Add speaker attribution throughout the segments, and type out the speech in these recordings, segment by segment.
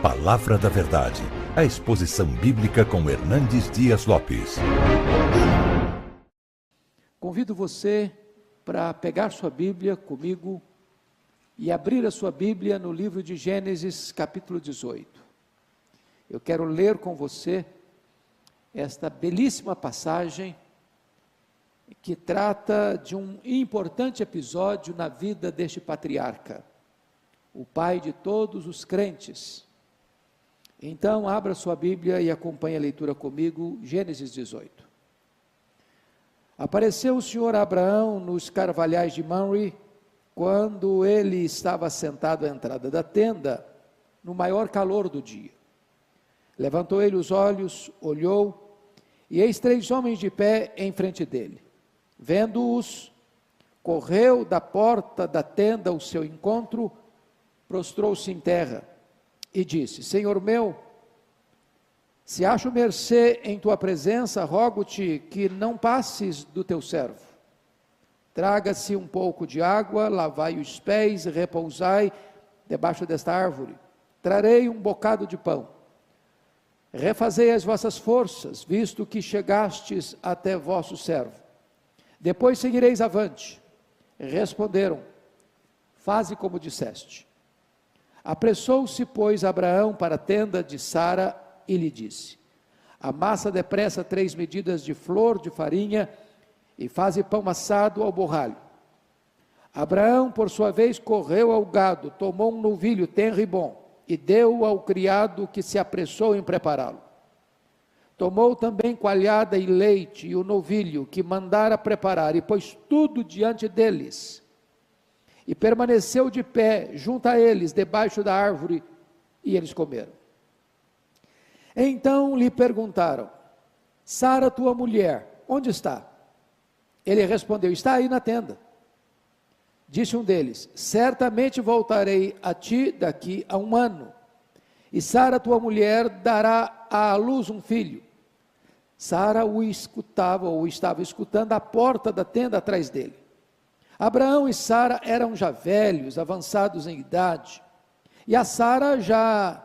Speaker 1: Palavra da Verdade, a exposição bíblica com Hernandes Dias Lopes.
Speaker 2: Convido você para pegar sua Bíblia comigo e abrir a sua Bíblia no livro de Gênesis, capítulo 18. Eu quero ler com você esta belíssima passagem que trata de um importante episódio na vida deste patriarca, o pai de todos os crentes. Então, abra sua Bíblia e acompanhe a leitura comigo, Gênesis 18. Apareceu o Senhor a Abraão nos carvalhais de Mamre, quando ele estava sentado à entrada da tenda, no maior calor do dia. Levantou ele os olhos, olhou, e eis 3 homens de pé em frente dele. Vendo-os, correu da porta da tenda ao seu encontro, prostrou-se em terra e disse: Senhor meu, se acho mercê em tua presença, rogo-te que não passes do teu servo. Traga-se um pouco de água, lavai os pés, repousai debaixo desta árvore. Trarei um bocado de pão. Refazei as vossas forças, visto que chegastes até vosso servo. Depois seguireis avante. Responderam: faze como disseste. Apressou-se, pois, Abraão para a tenda de Sara e lhe disse: amassa depressa 3 medidas de flor de farinha e faze pão assado ao borralho. Abraão, por sua vez, correu ao gado, tomou um novilho tenro e bom e deu ao criado que se apressou em prepará-lo. Tomou também coalhada e leite e o novilho que mandara preparar e pôs tudo diante deles. E permaneceu de pé junto a eles, debaixo da árvore, e eles comeram. Então lhe perguntaram: Sara, tua mulher, onde está? Ele respondeu: está aí na tenda. Disse um deles: certamente voltarei a ti daqui a 1 ano, e Sara, tua mulher, dará à luz um filho. Sara o escutava, ou estava escutando, à porta da tenda atrás dele. Abraão e Sara eram já velhos, avançados em idade, e a Sara já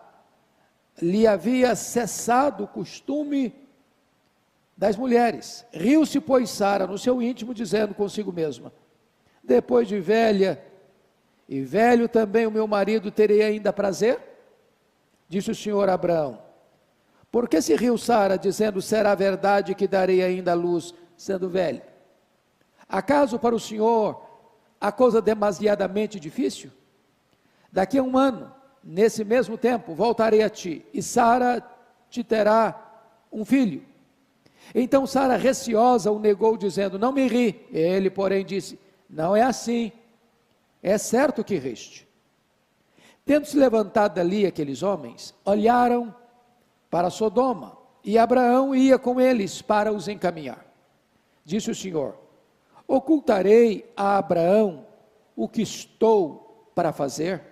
Speaker 2: lhe havia cessado o costume das mulheres. Riu-se, pois, Sara no seu íntimo, dizendo consigo mesma: depois de velha, e velho também o meu marido, terei ainda prazer? Disse o Senhor a Abraão: por que se riu Sara, dizendo, será verdade que darei ainda a luz, sendo velha? Acaso para o Senhor a coisa demasiadamente difícil? Daqui a 1 ano, nesse mesmo tempo, voltarei a ti, e Sara te terá um filho. Então Sara, receosa, o negou, dizendo: não me ri. Ele, porém, disse: não é assim, é certo que riste. Tendo-se levantado dali aqueles homens, olharam para Sodoma, e Abraão ia com eles para os encaminhar. Disse o Senhor: ocultarei a Abraão o que estou para fazer,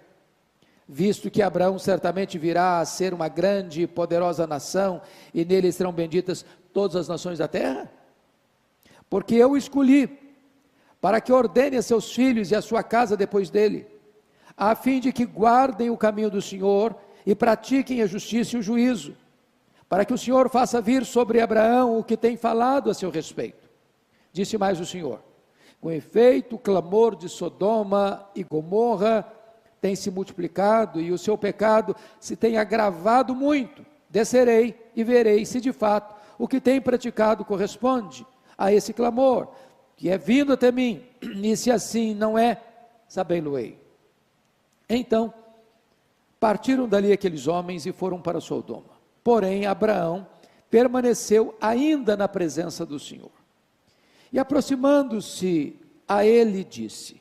Speaker 2: visto que Abraão certamente virá a ser uma grande e poderosa nação, e nele serão benditas todas as nações da terra? Porque eu o escolhi para que ordene a seus filhos e a sua casa depois dele, a fim de que guardem o caminho do Senhor e pratiquem a justiça e o juízo, para que o Senhor faça vir sobre Abraão o que tem falado a seu respeito. Disse mais o Senhor: com efeito, o clamor de Sodoma e Gomorra tem se multiplicado e o seu pecado se tem agravado muito. Descerei e verei se de fato o que tem praticado corresponde a esse clamor que é vindo até mim, e se assim não é, sabei-lo-ei. Então partiram dali aqueles homens e foram para Sodoma. Porém Abraão permaneceu ainda na presença do Senhor. E aproximando-se a ele, disse: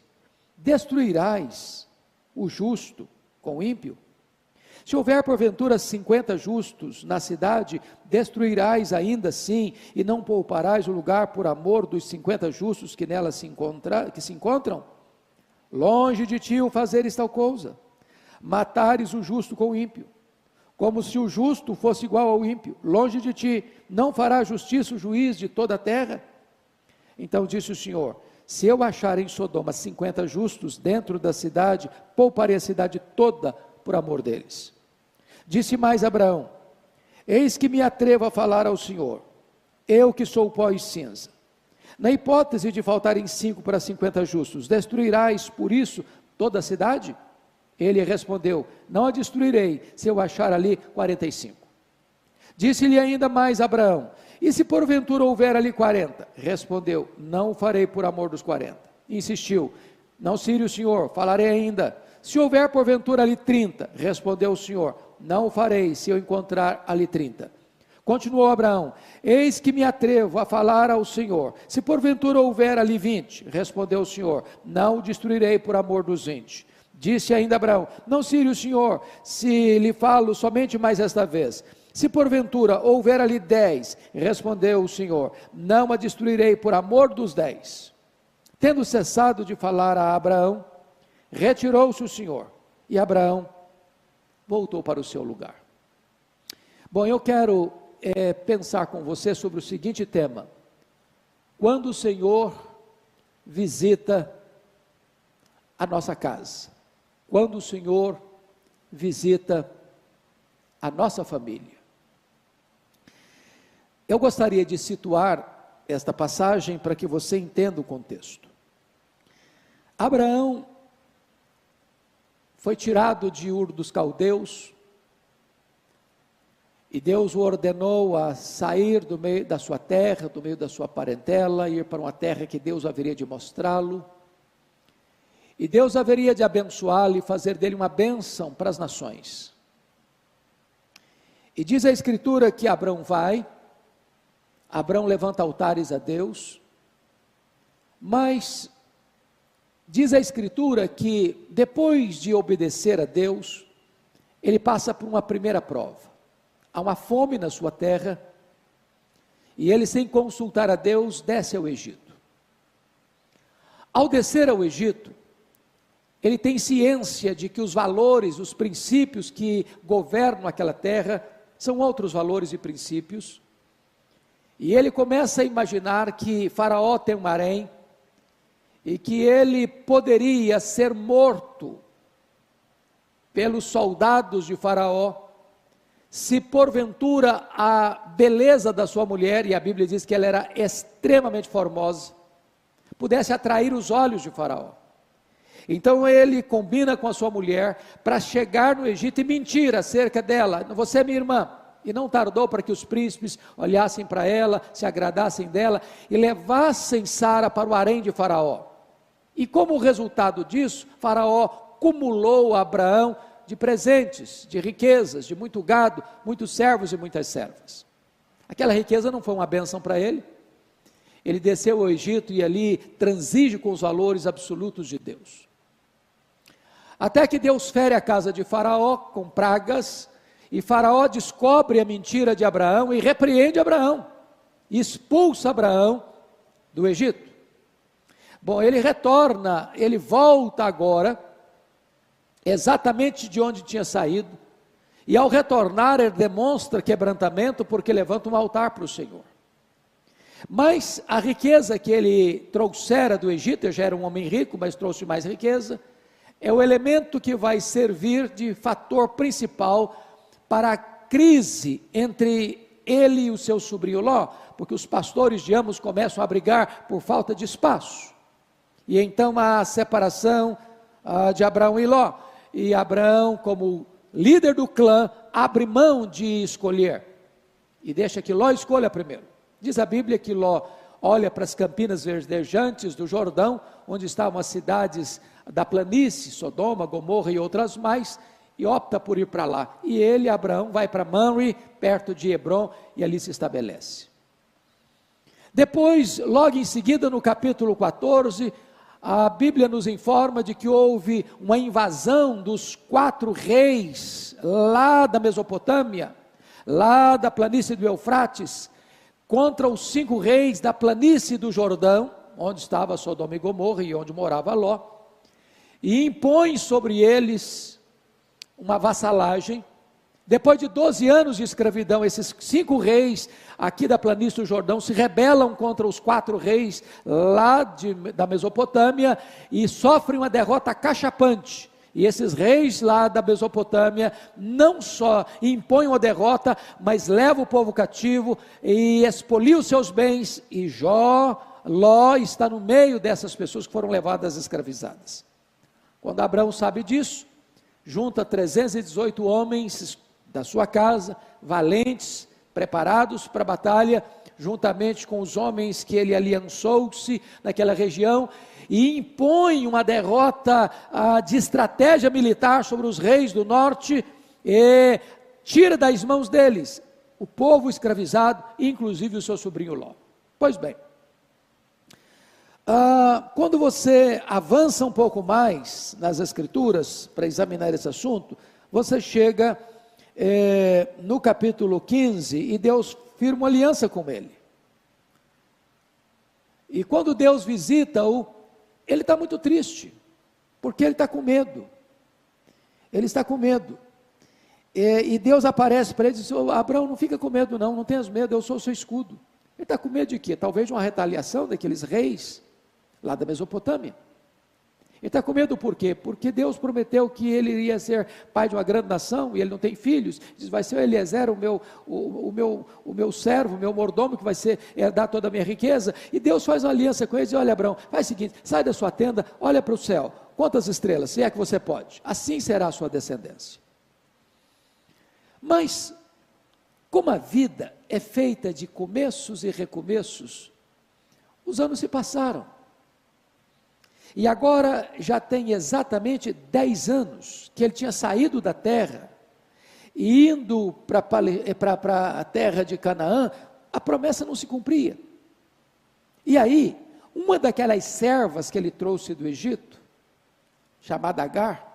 Speaker 2: destruirás o justo com o ímpio? Se houver porventura 50 justos na cidade, destruirás ainda assim, e não pouparás o lugar por amor dos 50 justos que nela se encontram? Longe de ti o fazeres tal coisa, matares o justo com o ímpio, como se o justo fosse igual ao ímpio. Longe de ti, não fará justiça o juiz de toda a terra? Então disse o Senhor: se eu achar em Sodoma 50 justos dentro da cidade, pouparei a cidade toda por amor deles. Disse mais Abraão: eis que me atrevo a falar ao Senhor, eu que sou pó e cinza. Na hipótese de faltarem 5 para 50 justos, destruirás por isso toda a cidade? Ele respondeu: não a destruirei, se eu achar ali 45. Disse-lhe ainda mais Abraão: e se porventura houver ali 40? Respondeu: não o farei por amor dos 40. Insistiu: não cire o Senhor, falarei ainda. Se houver porventura ali 30, respondeu o Senhor: não o farei, se eu encontrar ali 30. Continuou Abraão: eis que me atrevo a falar ao Senhor, se porventura houver ali 20, respondeu o Senhor: não o destruirei por amor dos 20. Disse ainda Abraão: não cire o Senhor, se lhe falo somente mais esta vez. Se porventura houver ali 10, respondeu o Senhor: não a destruirei por amor dos 10. Tendo cessado de falar a Abraão, retirou-se o Senhor, e Abraão voltou para o seu lugar. Bom, eu quero pensar com você sobre o seguinte tema: quando o Senhor visita a nossa casa, quando o Senhor visita a nossa família. Eu gostaria de situar esta passagem para que você entenda o contexto. Abraão foi tirado de Ur dos Caldeus, e Deus o ordenou a sair do meio da sua terra, do meio da sua parentela, ir para uma terra que Deus haveria de mostrá-lo, e Deus haveria de abençoá-lo e fazer dele uma bênção para as nações. E diz a Escritura que Abraão vai, Abraão levanta altares a Deus, mas diz a Escritura que depois de obedecer a Deus, ele passa por uma primeira prova. Há uma fome na sua terra, e ele, sem consultar a Deus, desce ao Egito. Ao descer ao Egito, ele tem ciência de que os valores, os princípios que governam aquela terra, são outros valores e princípios, e ele começa a imaginar que Faraó tem um harém, e que ele poderia ser morto pelos soldados de Faraó, se porventura a beleza da sua mulher, e a Bíblia diz que ela era extremamente formosa, pudesse atrair os olhos de Faraó. Então ele combina com a sua mulher para chegar no Egito e mentir acerca dela: você é minha irmã. E não tardou para que os príncipes olhassem para ela, se agradassem dela e levassem Sara para o harém de Faraó. E como resultado disso, Faraó cumulou a Abraão de presentes, de riquezas, de muito gado, muitos servos e muitas servas. Aquela riqueza não foi uma bênção para ele. Ele desceu ao Egito e ali transige com os valores absolutos de Deus. Até que Deus fere a casa de Faraó com pragas, e Faraó descobre a mentira de Abraão e repreende Abraão, e expulsa Abraão do Egito. Bom, ele retorna, ele volta agora, exatamente de onde tinha saído, e ao retornar ele demonstra quebrantamento, porque levanta um altar para o Senhor. Mas a riqueza que ele trouxera do Egito, ele já era um homem rico, mas trouxe mais riqueza, é o elemento que vai servir de fator principal para a crise entre ele e o seu sobrinho Ló, porque os pastores de ambos começam a brigar por falta de espaço, e então há a separação de Abraão e Ló, e Abraão, como líder do clã, abre mão de escolher, e deixa que Ló escolha primeiro. Diz a Bíblia que Ló olha para as campinas verdejantes do Jordão, onde estavam as cidades da planície, Sodoma, Gomorra e outras mais, e opta por ir para lá. E ele, Abraão, vai para Mamre, perto de Hebrom, e ali se estabelece. Depois, logo em seguida, no capítulo 14, a Bíblia nos informa de que houve uma invasão dos 4 reis, lá da Mesopotâmia, lá da planície do Eufrates, contra os 5 reis da planície do Jordão, onde estava Sodoma e Gomorra e onde morava Ló, e impõe sobre eles uma vassalagem. Depois de 12 anos de escravidão, esses 5 reis aqui da planície do Jordão se rebelam contra os 4 reis lá da Mesopotâmia e sofrem uma derrota cachapante. E esses reis lá da Mesopotâmia não só impõem uma derrota, mas levam o povo cativo e expoliam os seus bens. E Ló está no meio dessas pessoas que foram levadas escravizadas. Quando Abraão sabe disso, junta 318 homens da sua casa, valentes, preparados para a batalha, juntamente com os homens que ele aliançou-se naquela região, e impõe uma derrota de estratégia militar sobre os reis do norte, e tira das mãos deles o povo escravizado, inclusive o seu sobrinho Ló. Pois bem, quando você avança um pouco mais nas escrituras, para examinar esse assunto, você chega no capítulo 15, e Deus firma uma aliança com ele. E quando Deus visita-o, ele está muito triste, porque ele está com medo. Ele está com medo. E Deus aparece para ele e diz: Abraão, não fica com medo não, não tenhas medo, eu sou o seu escudo. Ele está com medo de quê? Talvez de uma retaliação daqueles reis, lá da Mesopotâmia. Ele está com medo por quê? Porque Deus prometeu que ele iria ser pai de uma grande nação, e ele não tem filhos. Diz: vai ser o Eliezer, o meu servo, o meu mordomo, que vai herdar toda a minha riqueza. E Deus faz uma aliança com ele e diz: olha, Abraão, faz o seguinte, sai da sua tenda, olha para o céu, quantas estrelas, se é que você pode, assim será a sua descendência. Mas, como a vida é feita de começos e recomeços, os anos se passaram. E agora já tem exatamente 10 anos que ele tinha saído da terra, e indo para a terra de Canaã, a promessa não se cumpria. E aí, uma daquelas servas que ele trouxe do Egito, chamada Agar,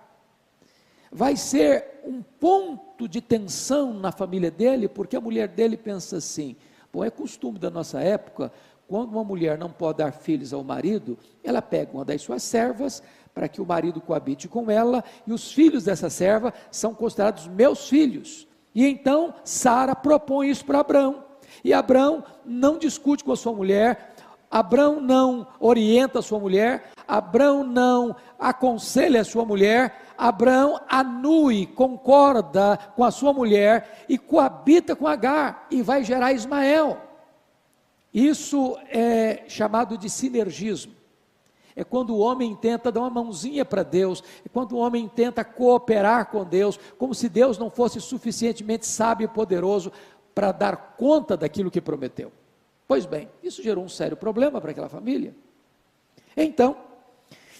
Speaker 2: vai ser um ponto de tensão na família dele, porque a mulher dele pensa assim: bom, é costume da nossa época, quando uma mulher não pode dar filhos ao marido, ela pega uma das suas servas, para que o marido coabite com ela, e os filhos dessa serva são considerados meus filhos. E então Sara propõe isso para Abraão, e Abraão não discute com a sua mulher, Abraão não orienta a sua mulher, Abraão não aconselha a sua mulher, Abraão anui, concorda com a sua mulher, e coabita com Agar, e vai gerar Ismael. Isso é chamado de sinergismo. É quando o homem tenta dar uma mãozinha para Deus, é quando o homem tenta cooperar com Deus, como se Deus não fosse suficientemente sábio e poderoso para dar conta daquilo que prometeu. Pois bem, isso gerou um sério problema para aquela família. Então,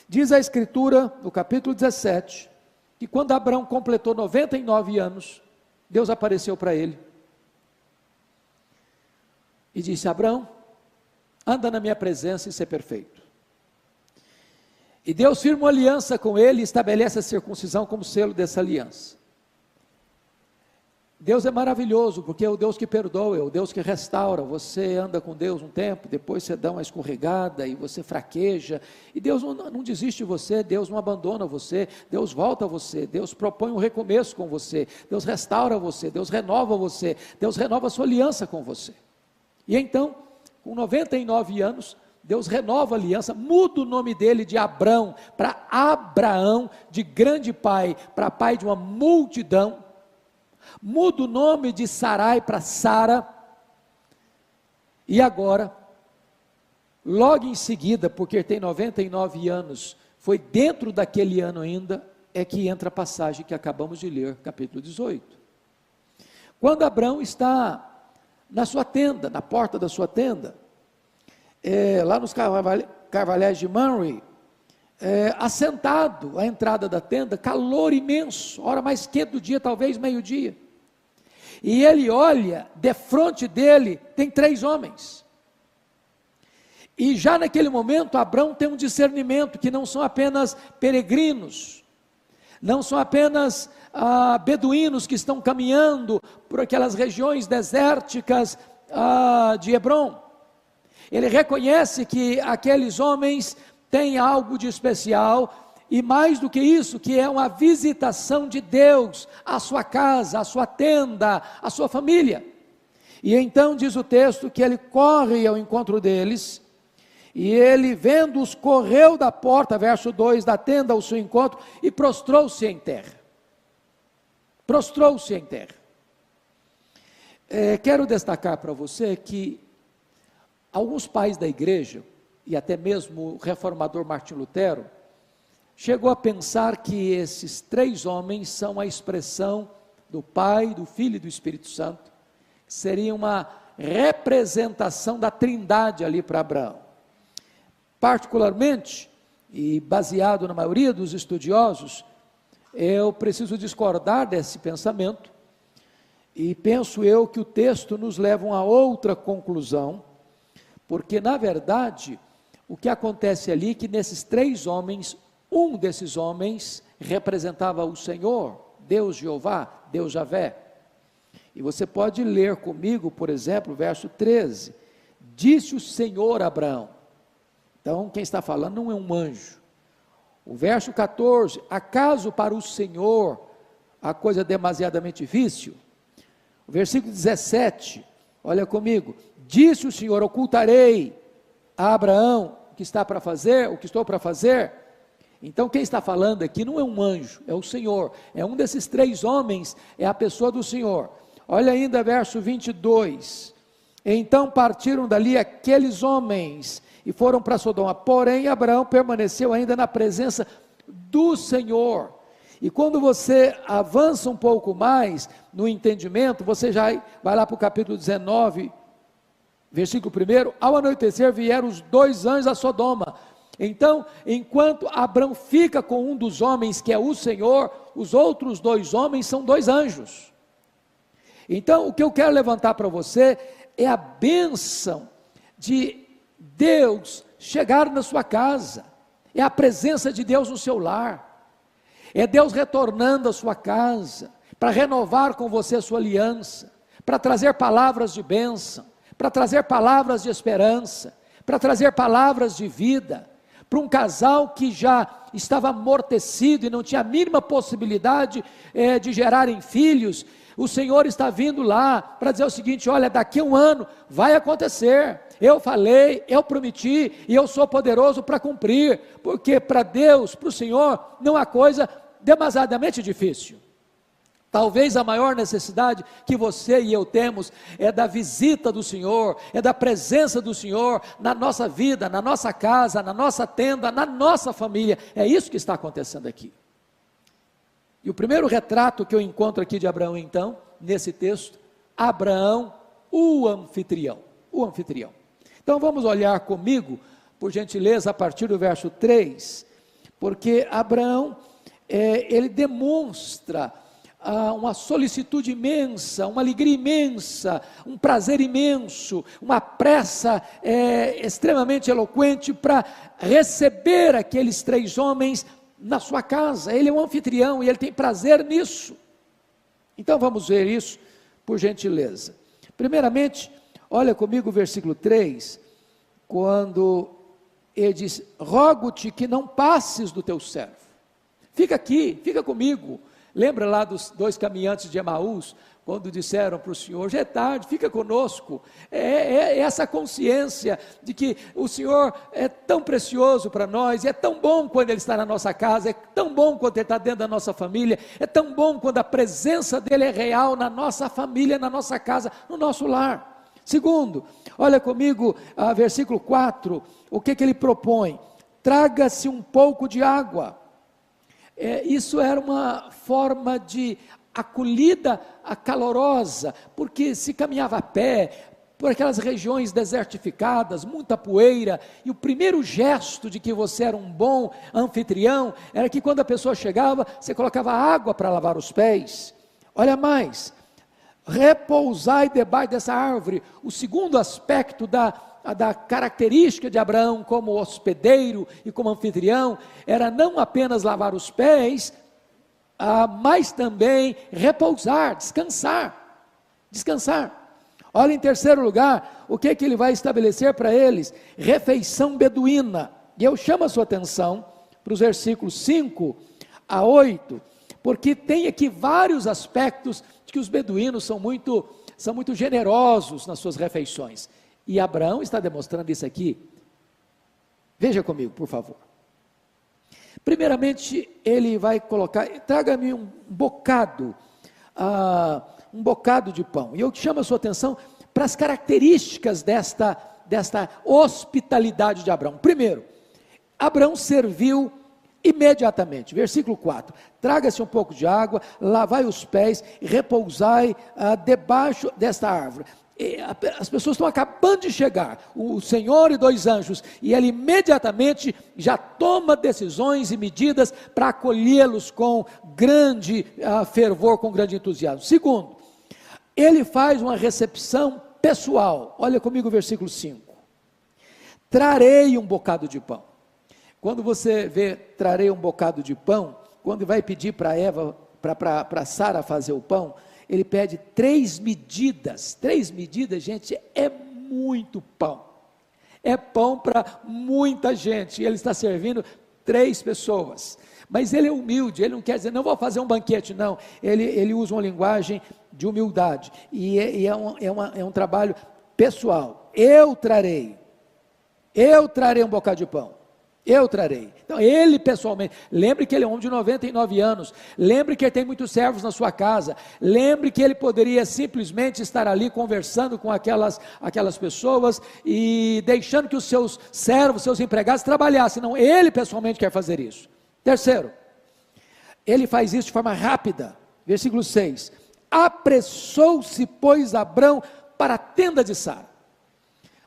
Speaker 2: diz a Escritura, no capítulo 17, que quando Abraão completou 99 anos, Deus apareceu para ele e disse: Abraão, anda na minha presença e ser perfeito. E Deus firma uma aliança com ele e estabelece a circuncisão como selo dessa aliança. Deus é maravilhoso, porque é o Deus que perdoa, é o Deus que restaura. Você anda com Deus um tempo, depois você dá uma escorregada e você fraqueja, e Deus não desiste de você, Deus não abandona você, Deus volta a você, Deus propõe um recomeço com você, Deus restaura você, Deus renova a sua aliança com você. E então, com 99 anos, Deus renova a aliança, muda o nome dele de Abrão para Abraão, de grande pai para pai de uma multidão, muda o nome de Sarai para Sara, e agora, logo em seguida, porque tem 99 anos, foi dentro daquele ano ainda, é que entra a passagem que acabamos de ler, capítulo 18. Quando Abrão está na sua tenda, na porta da sua tenda, lá nos carvalhais de Mamre, assentado à entrada da tenda, calor imenso, hora mais quente do dia, talvez meio-dia, e ele olha, defronte dele tem 3 homens, e já naquele momento Abrão tem um discernimento, que não são apenas peregrinos, não são apenas beduínos que estão caminhando por aquelas regiões desérticas de Hebrom. Ele reconhece que aqueles homens têm algo de especial, e mais do que isso, que é uma visitação de Deus à sua casa, à sua tenda, à sua família. E então diz o texto que ele corre ao encontro deles, E ele, vendo-os, correu da porta, verso 2, da tenda ao seu encontro, e prostrou-se em terra. Prostrou-se em terra. Quero destacar para você que alguns pais da igreja, e até mesmo o reformador Martim Lutero, chegou a pensar que esses 3 homens são a expressão do Pai, do Filho e do Espírito Santo, que seria uma representação da Trindade ali para Abraão. Particularmente, e baseado na maioria dos estudiosos, eu preciso discordar desse pensamento, e penso eu que o texto nos leva a outra conclusão, porque na verdade, o que acontece ali é que nesses 3 homens, um desses homens representava o Senhor, Deus Jeová, Deus Javé. E você pode ler comigo, por exemplo, o verso 13, disse o Senhor a Abraão. Então, quem está falando não é um anjo. O verso 14, acaso para o Senhor a coisa é demasiadamente difícil? O versículo 17, olha comigo, disse o Senhor, ocultarei a Abraão o que está para fazer, o que estou para fazer? Então, quem está falando aqui não é um anjo, é o Senhor, é um desses 3 homens, é a pessoa do Senhor. Olha ainda verso 22, então partiram dali aqueles homens, e foram para Sodoma, porém Abraão permaneceu ainda na presença do Senhor. E quando você avança um pouco mais no entendimento, você já vai lá para o capítulo 19, versículo 1, ao anoitecer vieram os 2 anjos a Sodoma. Então, enquanto Abraão fica com um dos homens, que é o Senhor, os outros 2 homens são 2 anjos. Então, o que eu quero levantar para você é a bênção de Deus chegar na sua casa, é a presença de Deus no seu lar, é Deus retornando à sua casa, para renovar com você a sua aliança, para trazer palavras de bênção, para trazer palavras de esperança, para trazer palavras de vida, para um casal que já estava amortecido e não tinha a mínima possibilidade de gerarem filhos. O Senhor está vindo lá para dizer o seguinte: olha, daqui a 1 ano vai acontecer, eu falei, eu prometi, e eu sou poderoso para cumprir, porque para Deus, para o Senhor, não há coisa demasiadamente difícil. Talvez a maior necessidade que você e eu temos é da visita do Senhor, é da presença do Senhor na nossa vida, na nossa casa, na nossa tenda, na nossa família. É isso que está acontecendo aqui. E o primeiro retrato que eu encontro aqui de Abraão, então, nesse texto, Abraão, o anfitrião. O anfitrião. Então vamos olhar comigo, por gentileza, a partir do verso 3, porque Abraão, ele demonstra uma solicitude imensa, uma alegria imensa, um prazer imenso, uma pressa extremamente eloquente para receber aqueles 3 homens na sua casa. Ele é um anfitrião e ele tem prazer nisso. Então vamos ver isso, por gentileza. Primeiramente, olha comigo o versículo 3, quando ele diz: rogo-te que não passes do teu servo, fica aqui, fica comigo. Lembra lá dos 2 caminhantes de Emaús, quando disseram para o Senhor: já é tarde, fica conosco. É essa consciência de que o Senhor é tão precioso para nós, e é tão bom quando Ele está na nossa casa, é tão bom quando Ele está dentro da nossa família, é tão bom quando a presença dEle é real na nossa família, na nossa casa, no nosso lar. Segundo, olha comigo, versículo 4, o que Ele propõe? Traga-se um pouco de água. Isso era uma forma de acolhida calorosa, porque se caminhava a pé, por aquelas regiões desertificadas, muita poeira, e o primeiro gesto de que você era um bom anfitrião, era que quando a pessoa chegava, você colocava água para lavar os pés. Olha mais, repousai debaixo dessa árvore. O segundo aspecto da característica de Abraão como hospedeiro e como anfitrião, era não apenas lavar os pés, mas também repousar, descansar. Olha, em terceiro lugar, o que ele vai estabelecer para eles? Refeição beduína. E eu chamo a sua atenção para os versículos 5 a 8, porque tem aqui vários aspectos de que os beduínos são muito generosos nas suas refeições. E Abraão está demonstrando isso aqui Veja comigo, por favor. Primeiramente, ele vai colocar, traga-me um bocado de pão. E eu chamo a sua atenção para as características desta hospitalidade de Abraão. Primeiro, Abraão serviu imediatamente. Versículo 4: traga-se um pouco de água, lavai os pés e repousai debaixo desta árvore. As pessoas estão acabando de chegar, o Senhor e 2 anjos, e ele imediatamente já toma decisões e medidas para acolhê-los com grande fervor, com grande entusiasmo. Segundo, ele faz uma recepção pessoal. Olha comigo o versículo 5: trarei um bocado de pão. Quando você vê trarei um bocado de pão, quando vai pedir para Eva, para Sara fazer o pão, ele pede 3 medidas. 3 medidas, gente, é muito pão. É pão para muita gente. Ele está servindo 3 pessoas. Mas ele é humilde, ele não quer dizer, não vou fazer um banquete, não. Ele usa uma linguagem de humildade. E é um trabalho pessoal. Eu trarei um bocado de pão. Eu trarei. Então, ele pessoalmente, lembre que ele é um homem de 99 anos, lembre que ele tem muitos servos na sua casa, lembre que ele poderia simplesmente estar ali conversando com aquelas pessoas e deixando que os seus servos, seus empregados trabalhassem. Não, ele pessoalmente quer fazer isso. Terceiro, ele faz isso de forma rápida. Versículo 6: apressou-se, pois, Abrão para a tenda de Sara.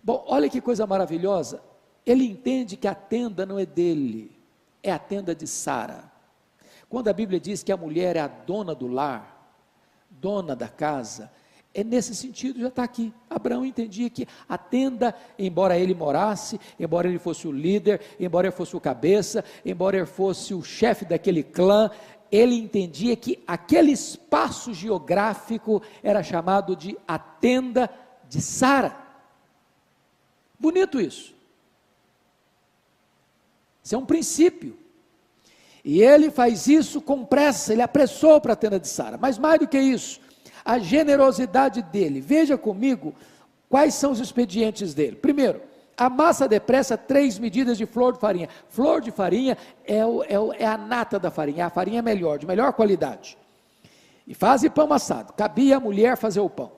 Speaker 2: Bom, olha que coisa maravilhosa. Ele entende que a tenda não é dele, é a tenda de Sara. Quando a Bíblia diz que a mulher é a dona do lar, dona da casa, é nesse sentido, já está aqui. Abraão entendia que a tenda, embora ele morasse, embora ele fosse o líder, embora ele fosse o cabeça, embora ele fosse o chefe daquele clã, ele entendia que aquele espaço geográfico era chamado de a tenda de Sara. Bonito isso. Isso é um princípio, e ele faz isso com pressa, ele apressou para a tenda de Sara. Mas mais do que isso, a generosidade dele. Veja comigo quais são os expedientes dele. Primeiro, amassa depressa 3 medidas de flor de farinha. Flor de farinha é a nata da farinha, a farinha melhor, de melhor qualidade. E faz pão amassado. Cabia a mulher fazer o pão.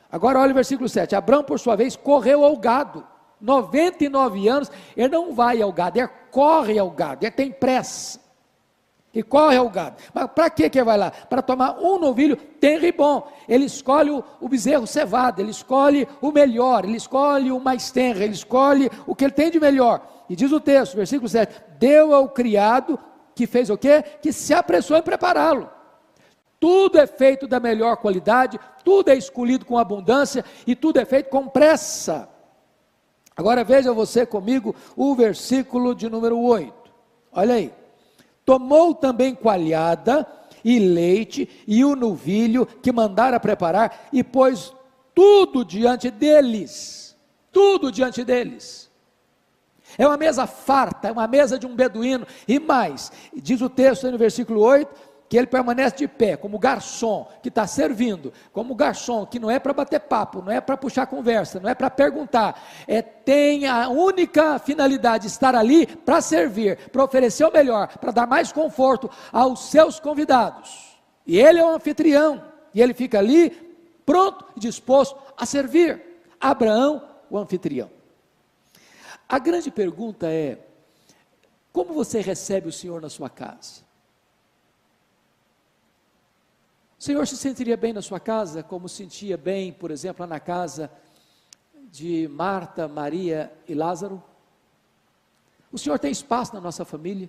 Speaker 2: Agora olha o versículo 7, Abrão por sua vez correu ao gado, 99 anos, ele não vai ao gado, ele corre ao gado, ele tem pressa, e corre ao gado. Mas para que ele vai lá? Para tomar um novilho tenro e bom. Ele escolhe o bezerro cevado, ele escolhe o melhor, ele escolhe o mais tenro, ele escolhe o que ele tem de melhor. E diz o texto, versículo 7, deu ao criado, que fez o quê? Que se apressou em prepará-lo. Tudo é feito da melhor qualidade, tudo é escolhido com abundância, e tudo é feito com pressa. Agora veja você comigo o versículo de número 8, olha aí: tomou também coalhada e leite e o novilho que mandara preparar e pôs tudo diante deles, é uma mesa farta, é uma mesa de um beduíno, e mais, diz o texto aí no versículo 8, que ele permanece de pé, como garçom, que está servindo, como garçom, que não é para bater papo, não é para puxar conversa, não é para perguntar, tem a única finalidade de estar ali para servir, para oferecer o melhor, para dar mais conforto aos seus convidados, e ele é o anfitrião, e ele fica ali, pronto e disposto a servir. Abraão, o anfitrião. A grande pergunta é, como você recebe o Senhor na sua casa? O Senhor se sentiria bem na sua casa, como sentia bem, por exemplo, na casa de Marta, Maria e Lázaro? O Senhor tem espaço na nossa família?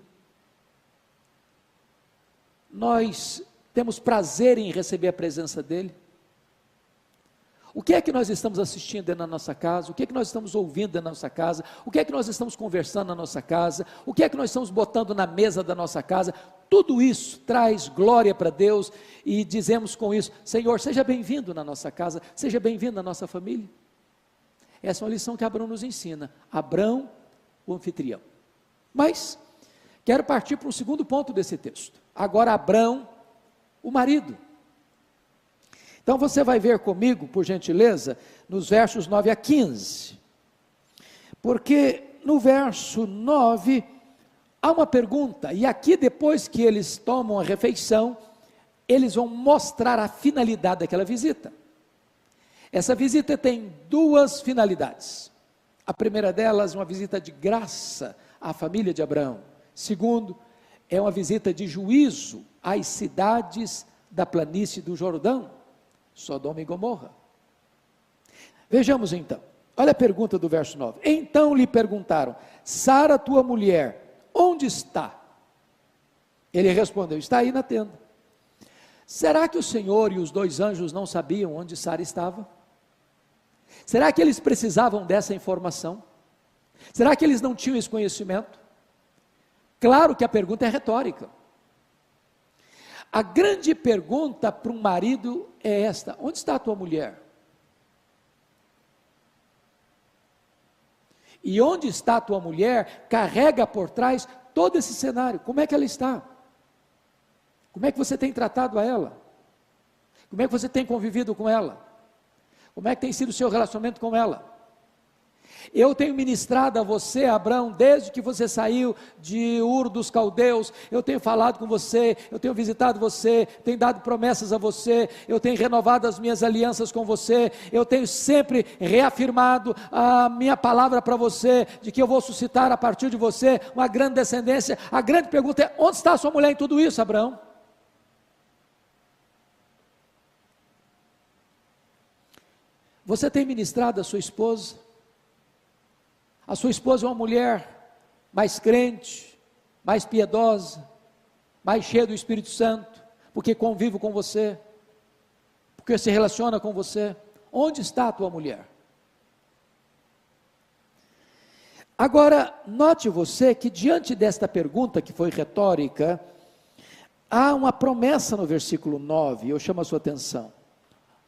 Speaker 2: Nós temos prazer em receber a presença dEle? O que é que nós estamos assistindo dentro da nossa casa? O que é que nós estamos ouvindo dentro da nossa casa? O que é que nós estamos conversando na nossa casa? O que é que nós estamos botando na mesa da nossa casa? Tudo isso traz glória para Deus, e dizemos com isso: Senhor, seja bem-vindo na nossa casa, seja bem-vindo na nossa família. Essa é uma lição que Abrão nos ensina. Abrão, o anfitrião. Mas, quero partir para o segundo ponto desse texto. Agora Abrão, o marido. Então você vai ver comigo, por gentileza, nos versos 9 a 15, porque no verso 9, há uma pergunta, e aqui depois que eles tomam a refeição, eles vão mostrar a finalidade daquela visita. Essa visita tem duas finalidades. A primeira delas, uma visita de graça à família de Abraão. Segundo, é uma visita de juízo às cidades da planície do Jordão, Sodoma e Gomorra. Vejamos então, olha a pergunta do verso 9. Então lhe perguntaram: Sara, tua mulher, onde está? Ele respondeu: está aí na tenda. Será que o Senhor e os dois anjos não sabiam onde Sara estava? Será que eles precisavam dessa informação? Será que eles não tinham esse conhecimento? Claro que a pergunta é retórica. A grande pergunta para um marido é esta: onde está a tua mulher? E onde está a tua mulher carrega por trás todo esse cenário. Como é que ela está? Como é que você tem tratado a ela? Como é que você tem convivido com ela? Como é que tem sido o seu relacionamento com ela? Eu tenho ministrado a você, Abraão, desde que você saiu de Ur dos Caldeus. Eu tenho falado com você, eu tenho visitado você, tenho dado promessas a você, eu tenho renovado as minhas alianças com você, eu tenho sempre reafirmado a minha palavra para você, de que eu vou suscitar a partir de você uma grande descendência. A grande pergunta é: onde está a sua mulher em tudo isso, Abraão? Você tem ministrado a sua esposa? A sua esposa é uma mulher mais crente, mais piedosa, mais cheia do Espírito Santo, porque convive com você, porque se relaciona com você. Onde está a tua mulher? Agora, note você que diante desta pergunta que foi retórica, há uma promessa no versículo 9, eu chamo a sua atenção.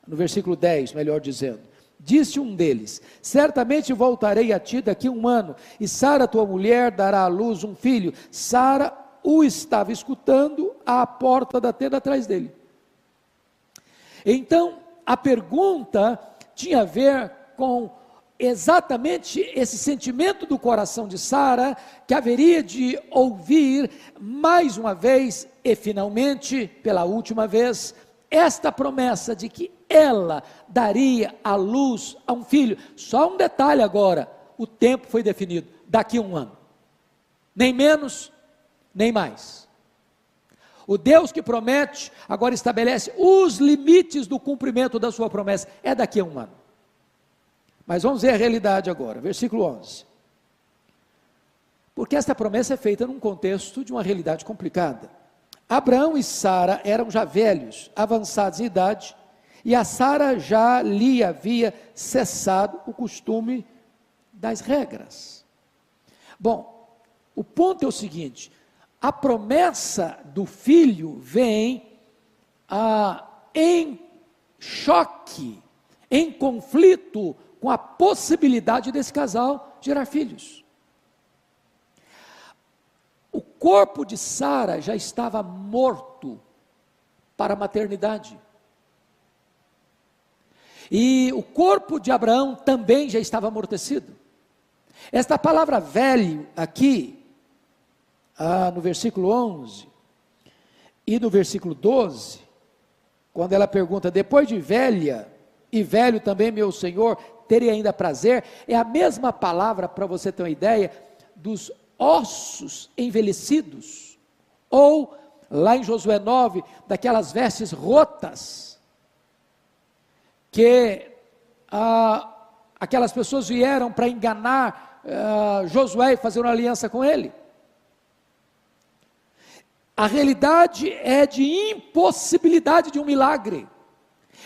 Speaker 2: No versículo 10, melhor dizendo: disse um deles: certamente voltarei a ti daqui a um ano, e Sara tua mulher dará à luz um filho. Sara o estava escutando à porta da tenda atrás dele. Então, a pergunta tinha a ver com exatamente esse sentimento do coração de Sara, que haveria de ouvir mais uma vez, e finalmente, pela última vez, esta promessa de que ela daria à luz a um filho. Só um detalhe agora: o tempo foi definido, daqui a um ano, nem menos, nem mais. O Deus que promete, agora estabelece os limites do cumprimento da sua promessa, é daqui a um ano. Mas vamos ver a realidade agora, versículo 11. Porque esta promessa é feita num contexto de uma realidade complicada. Abraão e Sara eram já velhos, avançados em idade, e a Sara já lhe havia cessado o costume das regras. Bom, o ponto é o seguinte: a promessa do filho vem em choque, em conflito com a possibilidade desse casal gerar filhos. O corpo de Sara já estava morto para a maternidade. E o corpo de Abraão também já estava amortecido. Esta palavra velho aqui, no versículo 11 e no versículo 12, quando ela pergunta: depois de velha e velho também meu Senhor, teria ainda prazer, é a mesma palavra, para você ter uma ideia, dos ossos envelhecidos, ou lá em Josué 9, daquelas vestes rotas, que aquelas pessoas vieram para enganar Josué e fazer uma aliança com ele. A realidade é de impossibilidade de um milagre.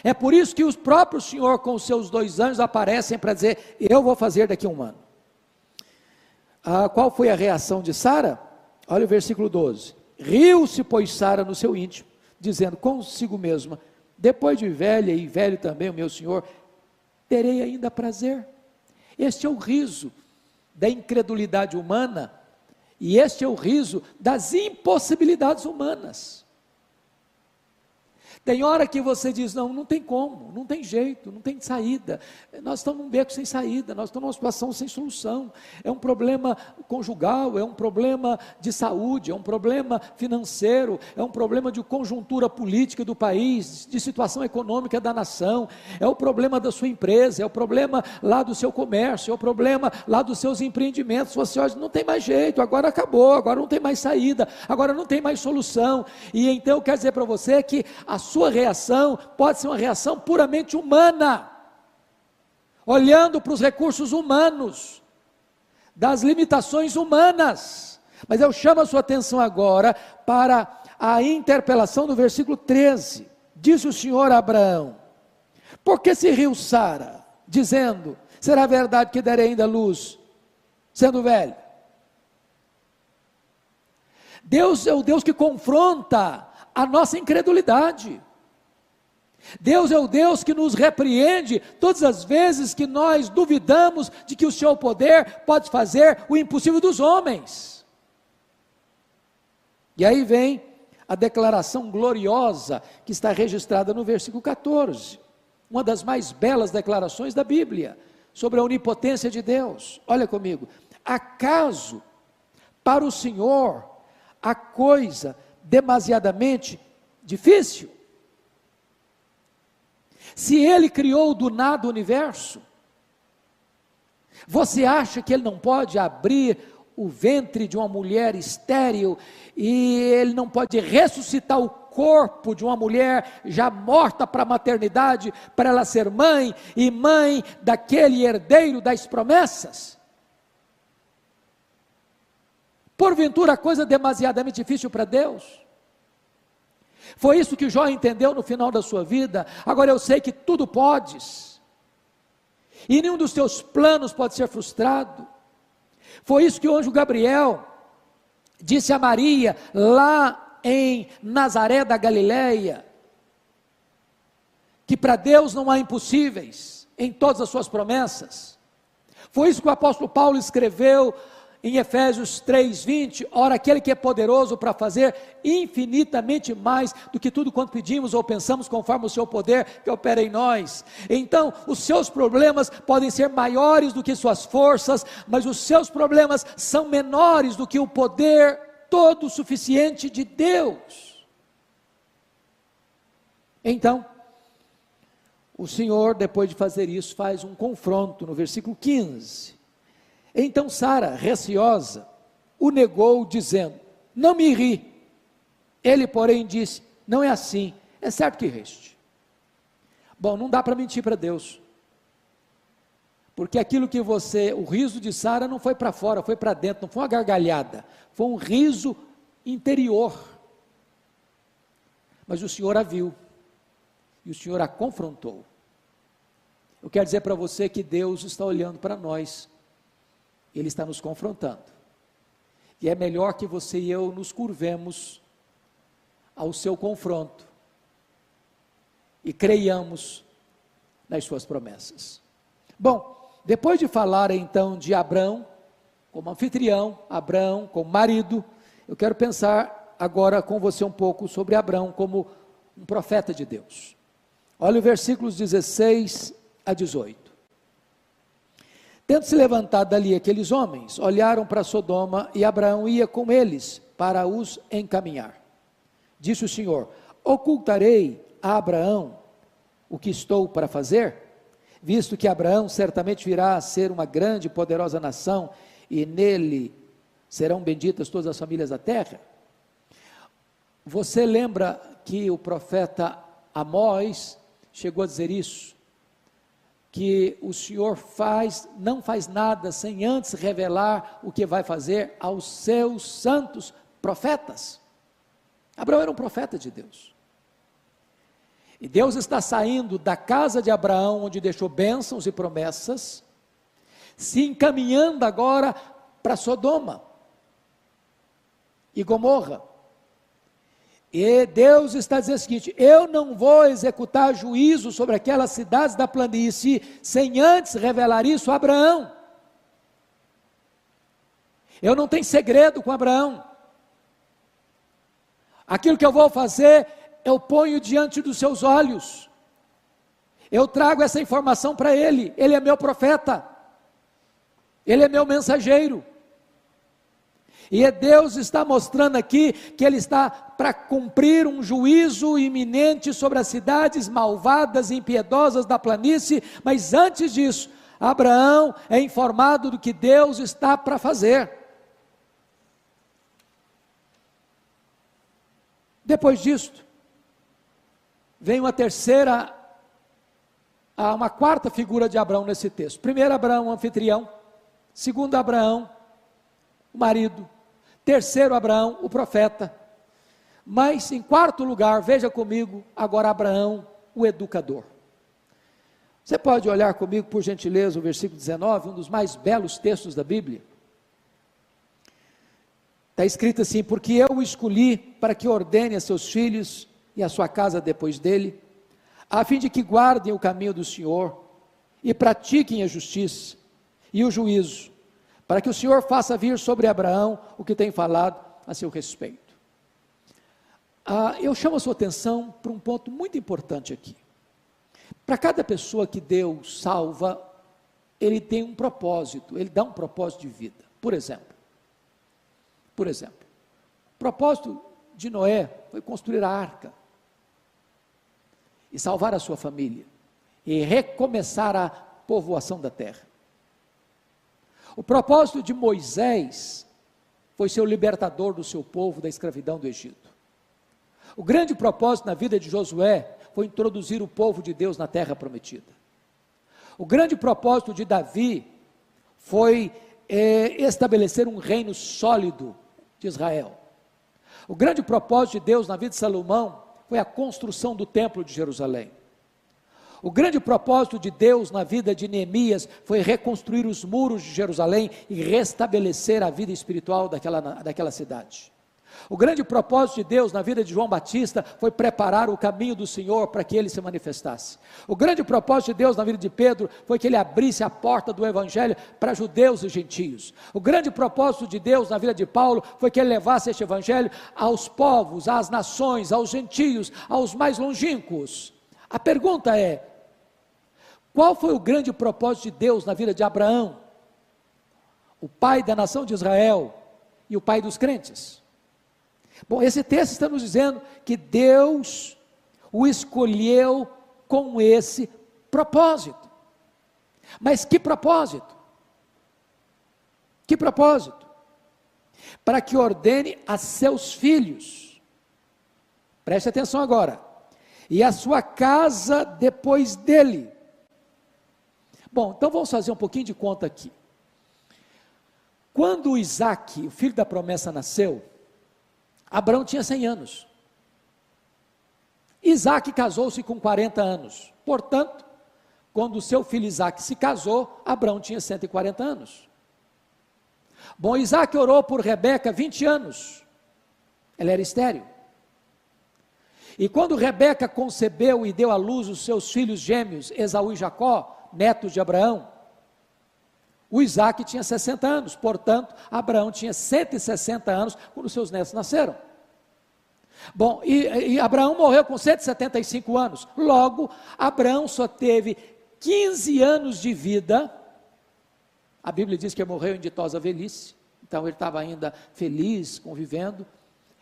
Speaker 2: É por isso que o próprio Senhor com os seus 2 anjos aparecem para dizer: eu vou fazer daqui a um ano. Qual foi a reação de Sara? Olha o versículo 12. Riu-se, pois, Sara no seu íntimo, dizendo consigo mesma: depois de velha e velho também o meu Senhor, terei ainda prazer? Este é o riso da incredulidade humana, e este é o riso das impossibilidades humanas. Tem hora que você diz, não tem como, não tem jeito, não tem saída, nós estamos num beco sem saída, nós estamos numa situação sem solução, é um problema conjugal, é um problema de saúde, é um problema financeiro, é um problema de conjuntura política do país, de situação econômica da nação, é o problema da sua empresa, é o problema lá do seu comércio, é o problema lá dos seus empreendimentos. Você olha, não tem mais jeito, agora acabou, agora não tem mais saída, agora não tem mais solução. E então eu quero dizer para você que a sua reação pode ser uma reação puramente humana, olhando para os recursos humanos, das limitações humanas. Mas eu chamo a sua atenção agora para a interpelação do versículo 13. Disse o Senhor a Abraão: por que se riu Sara, dizendo, será verdade que darei ainda luz, sendo velho? Deus é o Deus que confronta a nossa incredulidade. Deus é o Deus que nos repreende todas as vezes que nós duvidamos de que o seu poder pode fazer o impossível dos homens. E aí vem a declaração gloriosa que está registrada no versículo 14, uma das mais belas declarações da Bíblia, sobre a onipotência de Deus. Olha comigo: acaso para o Senhor a coisa demasiadamente difícil? Se Ele criou do nada o universo, você acha que Ele não pode abrir o ventre de uma mulher estéril, e Ele não pode ressuscitar o corpo de uma mulher já morta para a maternidade, para ela ser mãe, e mãe daquele herdeiro das promessas? Porventura, coisa demasiadamente difícil para Deus? Foi isso que Jó entendeu no final da sua vida. Agora eu sei que tudo podes, e nenhum dos teus planos pode ser frustrado. Foi isso que o anjo Gabriel disse a Maria, lá em Nazaré da Galileia, que para Deus não há impossíveis em todas as suas promessas. Foi isso que o apóstolo Paulo escreveu em Efésios 3:20, ora aquele que é poderoso para fazer infinitamente mais do que tudo quanto pedimos ou pensamos, conforme o seu poder que opera em nós. Então, os seus problemas podem ser maiores do que suas forças, mas os seus problemas são menores do que o poder todo suficiente de Deus. Então, o Senhor, depois de fazer isso, faz um confronto no versículo 15. Então Sara, receosa, o negou, dizendo, não me ri. Ele, porém, disse, não é assim, é certo que riste. Bom, não dá para mentir para Deus, porque aquilo que o riso de Sara não foi para fora, foi para dentro, não foi uma gargalhada, foi um riso interior. Mas o Senhor a viu, e o Senhor a confrontou. Eu quero dizer para você que Deus está olhando para nós, Ele está nos confrontando, e é melhor que você e eu nos curvemos ao seu confronto, e creiamos nas suas promessas. Bom, depois de falar então de Abrão, como anfitrião, Abrão como marido, eu quero pensar agora com você um pouco sobre Abrão como um profeta de Deus. Olha os versículos 16 a 18. Tendo se levantado dali aqueles homens, olharam para Sodoma, e Abraão ia com eles para os encaminhar. Disse o Senhor, ocultarei a Abraão o que estou para fazer? Visto que Abraão certamente virá a ser uma grande e poderosa nação, e nele serão benditas todas as famílias da terra. Você lembra que o profeta Amós chegou a dizer isso? Que o Senhor não faz nada sem antes revelar o que vai fazer aos seus santos profetas. Abraão era um profeta de Deus, e Deus está saindo da casa de Abraão, onde deixou bênçãos e promessas, se encaminhando agora para Sodoma e Gomorra. E Deus está dizendo o seguinte, eu não vou executar juízo sobre aquelas cidades da planície, sem antes revelar isso a Abraão. Eu não tenho segredo com Abraão. Aquilo que eu vou fazer eu ponho diante dos seus olhos, eu trago essa informação para ele é meu profeta, ele é meu mensageiro, e Deus está mostrando aqui que ele está para cumprir um juízo iminente sobre as cidades malvadas e impiedosas da planície, mas antes disso, Abraão é informado do que Deus está para fazer. Depois disto, vem uma quarta figura de Abraão nesse texto. Primeiro, Abraão, o anfitrião. Segundo, Abraão, o marido. Terceiro, Abraão, o profeta. Mas, em quarto lugar, veja comigo, agora Abraão, o educador. Você pode olhar comigo, por gentileza, o versículo 19, um dos mais belos textos da Bíblia. Está escrito assim: porque eu o escolhi para que ordene a seus filhos e a sua casa depois dele, a fim de que guardem o caminho do Senhor e pratiquem a justiça e o juízo, para que o Senhor faça vir sobre Abraão o que tem falado a seu respeito. Eu chamo a sua atenção para um ponto muito importante aqui. Para cada pessoa que Deus salva, ele tem um propósito, ele dá um propósito de vida. Por exemplo, o propósito de Noé foi construir a arca, e salvar a sua família, e recomeçar a povoação da terra. O propósito de Moisés foi ser o libertador do seu povo da escravidão do Egito. O grande propósito na vida de Josué foi introduzir o povo de Deus na terra prometida. O grande propósito de Davi foi estabelecer um reino sólido de Israel. O grande propósito de Deus na vida de Salomão foi a construção do templo de Jerusalém. O grande propósito de Deus na vida de Neemias foi reconstruir os muros de Jerusalém e restabelecer a vida espiritual daquela cidade. O grande propósito de Deus na vida de João Batista foi preparar o caminho do Senhor para que ele se manifestasse. O grande propósito de Deus na vida de Pedro foi que ele abrisse a porta do Evangelho para judeus e gentios. O grande propósito de Deus na vida de Paulo foi que ele levasse este Evangelho aos povos, às nações, aos gentios, aos mais longínquos. A pergunta é: qual foi o grande propósito de Deus na vida de Abraão, o pai da nação de Israel e o pai dos crentes? Bom, esse texto está nos dizendo que Deus o escolheu com esse propósito. Mas que propósito? Que propósito? Para que ordene a seus filhos, preste atenção agora, e a sua casa depois dele. Bom, então vamos fazer um pouquinho de conta aqui. Quando Isaac, o filho da promessa, nasceu, Abraão tinha 100 anos. Isaac casou-se com 40 anos. Portanto, quando o seu filho Isaac se casou, Abraão tinha 140 anos. Bom, Isaac orou por Rebeca 20 anos. Ela era estéril. E quando Rebeca concebeu e deu à luz os seus filhos gêmeos, Esaú e Jacó, netos de Abraão, o Isaac tinha 60 anos, portanto, Abraão tinha 160 anos quando seus netos nasceram. Bom, e Abraão morreu com 175 anos, logo, Abraão só teve 15 anos de vida. A Bíblia diz que ele morreu em ditosa velhice, então ele estava ainda feliz, convivendo.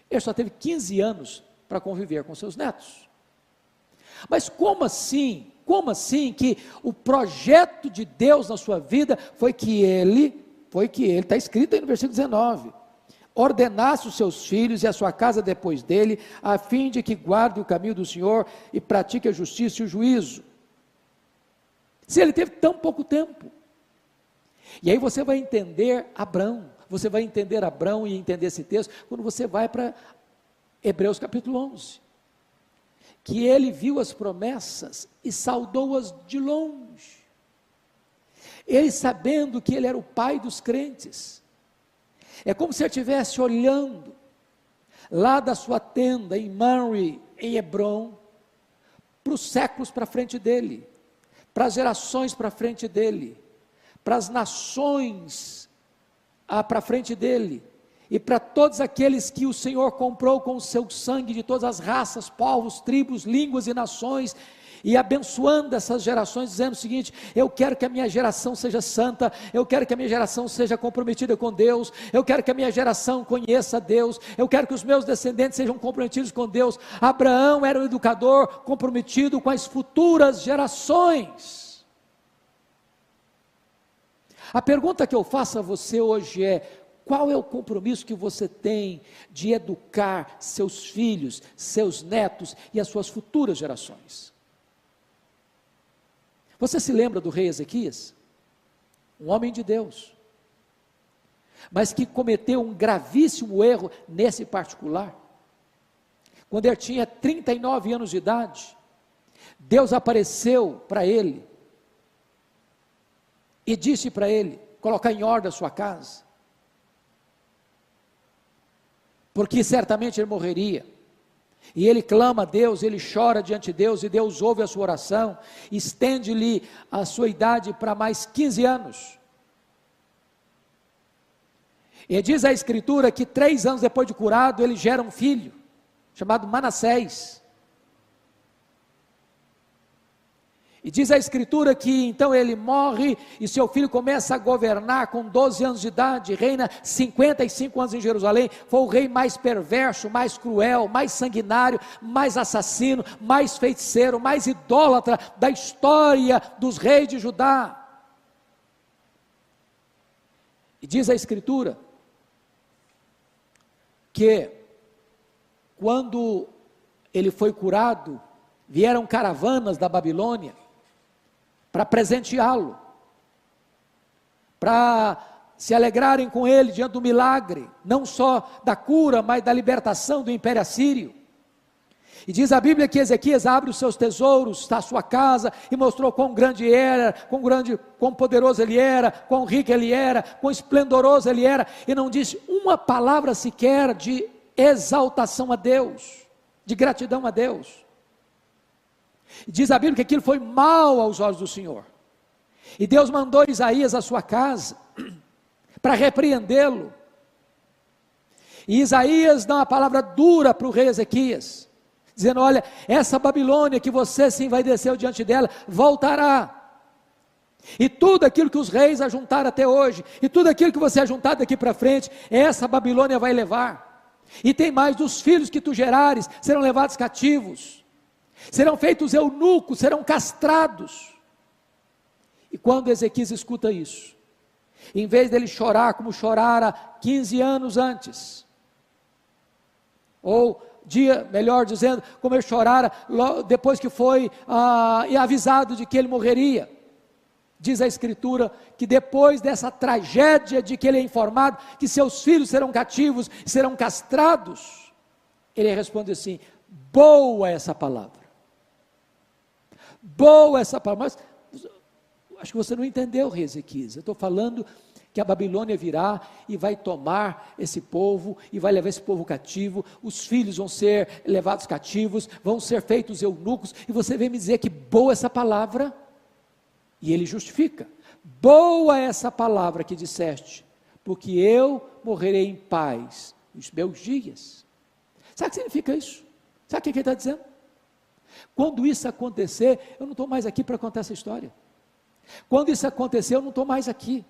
Speaker 2: Ele só teve 15 anos para conviver com seus netos. Mas como assim que o projeto de Deus na sua vida foi que ele, está escrito aí no versículo 19, ordenasse os seus filhos e a sua casa depois dele, a fim de que guarde o caminho do Senhor e pratique a justiça e o juízo? Se ele teve tão pouco tempo. E aí você vai entender Abraão e entender esse texto, quando você vai para Hebreus capítulo 11. Que ele viu as promessas e saudou-as de longe. Ele sabendo que ele era o pai dos crentes. É como se ele estivesse olhando lá da sua tenda em Mamre, em Hebron, para os séculos para frente dele, para as gerações para frente dele, para as nações para frente dele. e para todos aqueles que o Senhor comprou com o seu sangue, de todas as raças, povos, tribos, línguas e nações, e abençoando essas gerações, dizendo o seguinte: eu quero que a minha geração seja santa, eu quero que a minha geração seja comprometida com Deus, eu quero que a minha geração conheça Deus, eu quero que os meus descendentes sejam comprometidos com Deus. Abraão era um educador comprometido com as futuras gerações. A pergunta que eu faço a você hoje é: qual é o compromisso que você tem de educar seus filhos, seus netos e as suas futuras gerações? Você se lembra do rei Ezequias? Um homem de Deus, mas que cometeu um gravíssimo erro nesse particular. Quando ele tinha 39 anos de idade, Deus apareceu para ele e disse para ele colocar em ordem a sua casa, porque certamente ele morreria. E ele clama a Deus, ele chora diante de Deus, e Deus ouve a sua oração, estende-lhe a sua idade para mais 15 anos. E diz a Escritura que 3 anos depois de curado, ele gera um filho, chamado Manassés. E diz a Escritura que então ele morre, e seu filho começa a governar com 12 anos de idade, reina 55 anos em Jerusalém. Foi o rei mais perverso, mais cruel, mais sanguinário, mais assassino, mais feiticeiro, mais idólatra da história dos reis de Judá. E diz a Escritura que quando ele foi curado, vieram caravanas da Babilônia para presenteá-lo, para se alegrarem com ele diante do milagre, não só da cura, mas da libertação do Império Assírio. E diz a Bíblia que Ezequias abre os seus tesouros da sua casa e mostrou quão grande era, quão poderoso ele era, quão rico ele era, quão esplendoroso ele era, e não disse uma palavra sequer de exaltação a Deus, de gratidão a Deus. Diz a Bíblia que aquilo foi mal aos olhos do Senhor, e Deus mandou Isaías à sua casa para repreendê-lo, e Isaías dá uma palavra dura para o rei Ezequias, dizendo: olha, essa Babilônia que você se envaideceu diante dela, voltará, e tudo aquilo que os reis ajuntaram até hoje, e tudo aquilo que você ajuntar daqui para frente, essa Babilônia vai levar. E tem mais: dos filhos que tu gerares serão levados cativos, serão feitos eunucos, serão castrados. E quando Ezequias escuta isso, em vez dele chorar como chorara 15 anos antes, ou melhor dizendo, como ele chorara depois que foi avisado de que ele morreria, diz a Escritura que depois dessa tragédia de que ele é informado que seus filhos serão cativos, serão castrados, ele responde assim: boa essa palavra, boa essa palavra. Mas acho que você não entendeu, rei Ezequias. Eu estou falando que a Babilônia virá e vai tomar esse povo, e vai levar esse povo cativo, os filhos vão ser levados cativos, vão ser feitos eunucos, e você vem me dizer que boa essa palavra? E ele justifica: boa essa palavra que disseste, porque eu morrerei em paz nos meus dias. Sabe o que significa isso? Sabe o que ele está dizendo? Quando isso acontecer, eu não estou mais aqui para contar essa história. Quando isso acontecer, eu não estou mais aqui.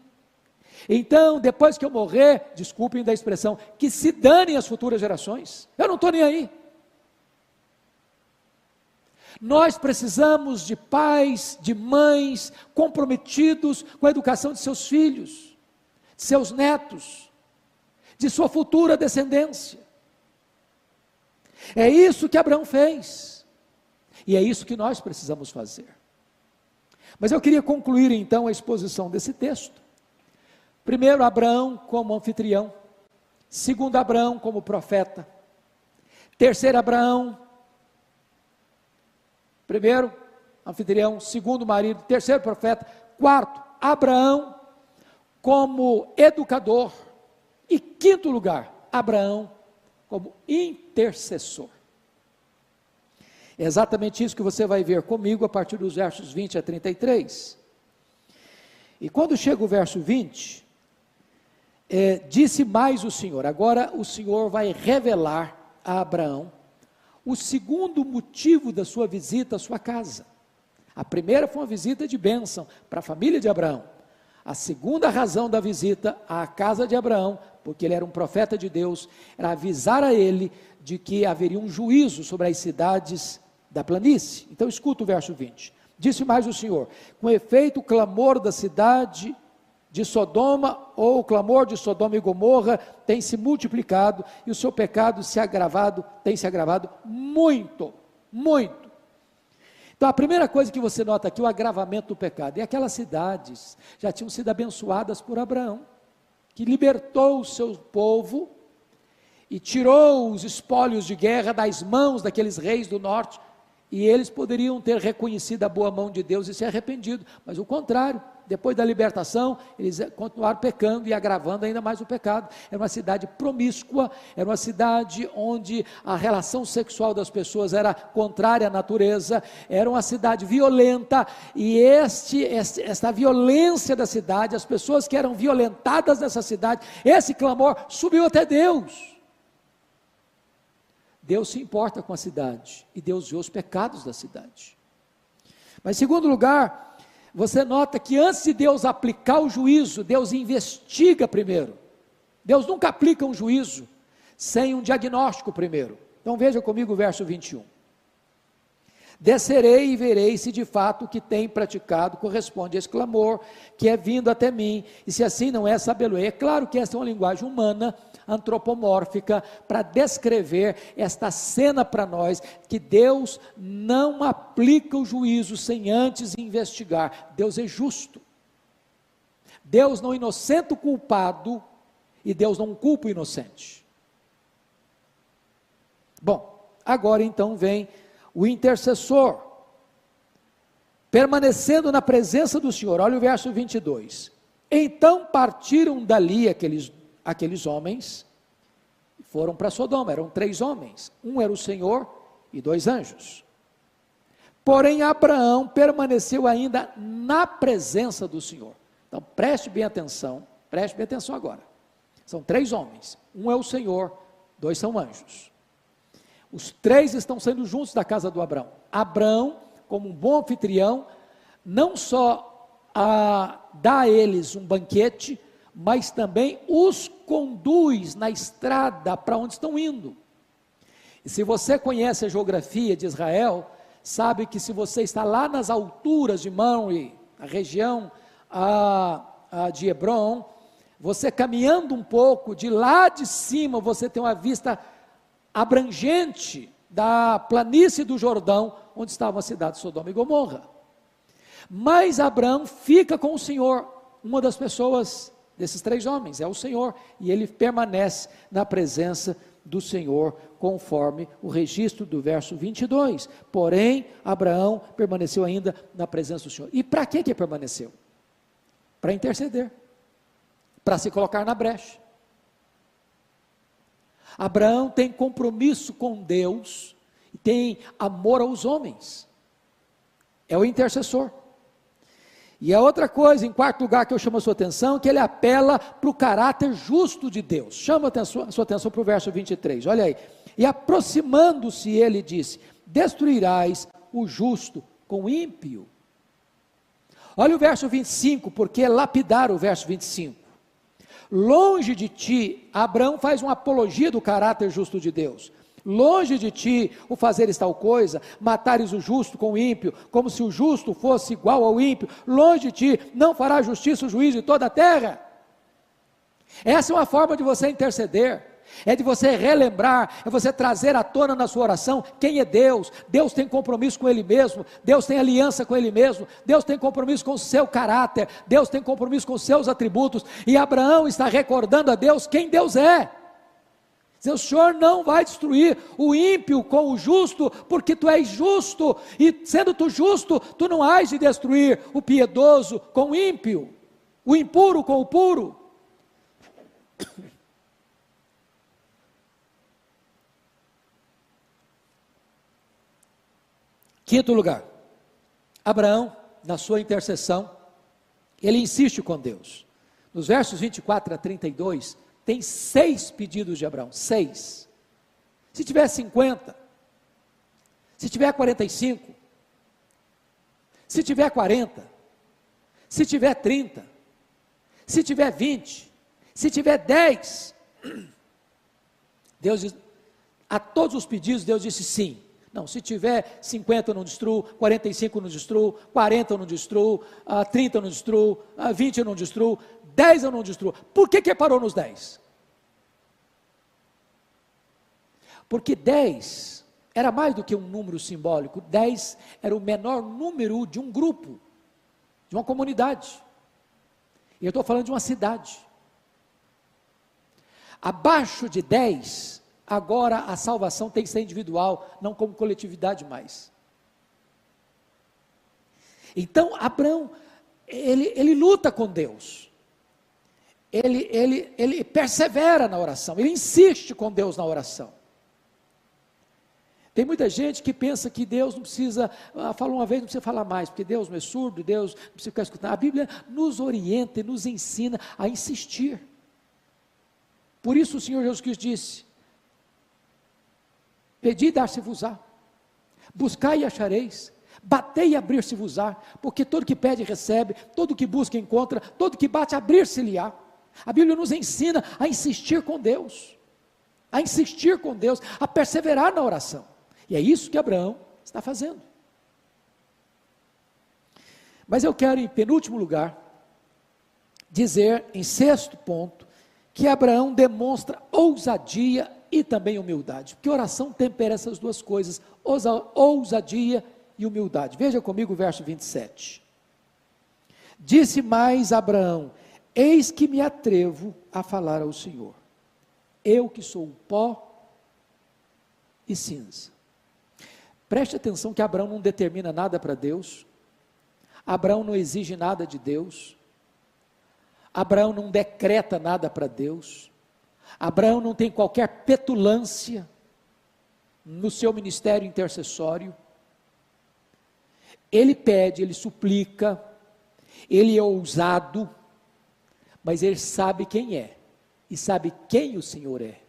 Speaker 2: Então, depois que eu morrer, desculpem da expressão, que se danem as futuras gerações, eu não estou nem aí. Nós precisamos de pais, de mães comprometidos com a educação de seus filhos, de seus netos, de sua futura descendência. É isso que Abraão fez, e é isso que nós precisamos fazer. Mas eu queria concluir então a exposição desse texto. Primeiro, Abraão como anfitrião. Segundo, Abraão como profeta. Terceiro, Abraão, primeiro anfitrião, segundo marido, terceiro profeta. Quarto, Abraão como educador. E quinto lugar, Abraão como intercessor. É exatamente isso que você vai ver comigo a partir dos versos 20 a 33. E quando chega o verso 20, Disse mais o Senhor. Agora o Senhor vai revelar a Abraão o segundo motivo da sua visita à sua casa. A primeira foi uma visita de bênção para a família de Abraão. A segunda razão da visita à casa de Abraão, porque ele era um profeta de Deus, era avisar a ele de que haveria um juízo sobre as cidades da planície. Então escuta o verso 20. Disse mais o Senhor: com efeito o clamor da cidade de Sodoma, ou o clamor de Sodoma e Gomorra, tem se multiplicado, e o seu pecado tem se agravado muito, muito. Então a primeira coisa que você nota aqui, o agravamento do pecado, e aquelas cidades já tinham sido abençoadas por Abraão, que libertou o seu povo, e tirou os espólios de guerra das mãos daqueles reis do norte, e eles poderiam ter reconhecido a boa mão de Deus e se arrependido, mas o contrário, depois da libertação, eles continuaram pecando e agravando ainda mais o pecado. Era uma cidade promíscua, era uma cidade onde a relação sexual das pessoas era contrária à natureza, era uma cidade violenta, e esta violência da cidade, as pessoas que eram violentadas nessa cidade, esse clamor subiu até Deus. Deus se importa com a cidade, e Deus vê os pecados da cidade. Mas em segundo lugar, você nota que antes de Deus aplicar o juízo, Deus investiga primeiro. Deus nunca aplica um juízo sem um diagnóstico primeiro. Então veja comigo o verso 21. Descerei e verei se de fato o que tem praticado corresponde a esse clamor que é vindo até mim, e se assim não é, sabê-lo-ei. É claro que essa é uma linguagem humana, antropomórfica, para descrever esta cena para nós, que Deus não aplica o juízo sem antes investigar. Deus é justo. Deus não inocenta o culpado, e Deus não culpa o inocente. Bom, agora então vem o intercessor, permanecendo na presença do Senhor. Olha o verso 22. Então partiram dali aqueles homens, e foram para Sodoma. Eram 3 homens, um era o Senhor e 2 anjos. Porém Abraão permaneceu ainda na presença do Senhor. Então preste bem atenção agora. São 3 homens, um é o Senhor, 2 são anjos. Os 3 estão saindo juntos da casa do Abraão. Abraão, como um bom anfitrião, não só dá a eles um banquete, mas também os conduz na estrada para onde estão indo. E se você conhece a geografia de Israel, sabe que se você está lá nas alturas de Mamre, a região de Hebron, você caminhando um pouco, de lá de cima você tem uma vista abrangente da planície do Jordão, onde estava a cidade de Sodoma e Gomorra. Mas Abraão fica com o Senhor. Uma das pessoas desses 3 homens é o Senhor, e ele permanece na presença do Senhor, conforme o registro do verso 22. Porém Abraão permaneceu ainda na presença do Senhor. E para que permaneceu? Para interceder, para se colocar na brecha. Abraão tem compromisso com Deus, tem amor aos homens, é o intercessor. E a outra coisa, em quarto lugar, que eu chamo a sua atenção, que ele apela para o caráter justo de Deus. Chama a sua atenção para o verso 23, olha aí. E aproximando-se ele disse: destruirás o justo com o ímpio. Olha o verso 25, porque lapidar o verso 25. Longe de ti, Abraão faz uma apologia do caráter justo de Deus. Longe de ti o fazeres tal coisa, matares o justo com o ímpio, como se o justo fosse igual ao ímpio. Longe de ti, não fará justiça o juiz de toda a terra. Essa é uma forma de você interceder, é de você relembrar, é você trazer à tona na sua oração quem é Deus. Deus tem compromisso com Ele mesmo, Deus tem aliança com Ele mesmo, Deus tem compromisso com o seu caráter, Deus tem compromisso com os seus atributos, e Abraão está recordando a Deus quem Deus é. O Senhor não vai destruir o ímpio com o justo, porque tu és justo, e sendo tu justo, tu não hás de destruir o piedoso com o ímpio, o impuro com o puro. Quinto lugar, Abraão, na sua intercessão, ele insiste com Deus. Nos versos 24 a 32, tem 6 pedidos de Abraão, 6. Se tiver 50, se tiver 45, se tiver 40, se tiver 30, se tiver 20, se tiver 10, Deus diz, a todos os pedidos Deus disse sim. Não, se tiver 50 eu não destruo, 45 eu não destruo, 40 eu não destruo, 30 eu não destruo, 20 eu não destruo, 10 eu não destruo. Por que parou nos 10? Porque 10 era mais do que um número simbólico, 10 era o menor número de um grupo, de uma comunidade. E eu estou falando de uma cidade. Abaixo de 10, agora a salvação tem que ser individual, não como coletividade mais. Então, Abraão, ele luta com Deus. Ele persevera na oração, ele insiste com Deus na oração. Tem muita gente que pensa que Deus não precisa, fala uma vez, não precisa falar mais, porque Deus não é surdo, Deus não precisa ficar escutando. A Bíblia nos orienta e nos ensina a insistir. Por isso o Senhor Jesus Cristo disse, pedi e dar-se-vos-á, buscai e achareis, batei e abrir-se-vos-á, porque todo que pede recebe, todo que busca encontra, todo que bate abrir-se-lhe-á. A Bíblia nos ensina a insistir com Deus, a perseverar na oração. E é isso que Abraão está fazendo. Mas eu quero, em penúltimo lugar, dizer, em sexto ponto, que Abraão demonstra ousadia e também humildade, porque oração tempera essas duas coisas, ousadia e humildade. Veja comigo o verso 27. Disse mais Abraão, eis que me atrevo a falar ao Senhor, eu que sou pó e cinza. Preste atenção que Abraão não determina nada para Deus, Abraão não exige nada de Deus, Abraão não decreta nada para Deus, Abraão não tem qualquer petulância no seu ministério intercessório, ele pede, ele suplica, ele é ousado, mas ele sabe quem é, e sabe quem o Senhor é.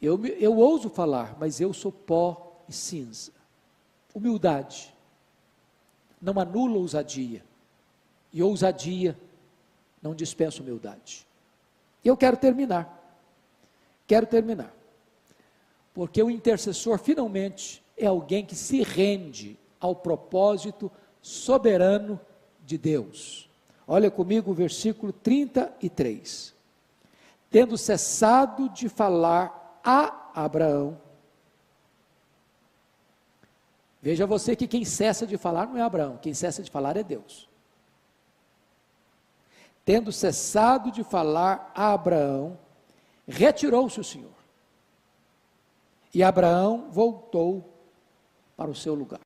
Speaker 2: Eu ouso falar, mas eu sou pó e cinza. Humildade não anula ousadia, e ousadia não dispensa humildade. E eu quero terminar, porque o intercessor finalmente é alguém que se rende ao propósito soberano de Deus. Olha comigo o versículo 33. Tendo cessado de falar a Abraão, veja você que quem cessa de falar não é Abraão, quem cessa de falar é Deus. Tendo cessado de falar a Abraão, retirou-se o Senhor, e Abraão voltou para o seu lugar.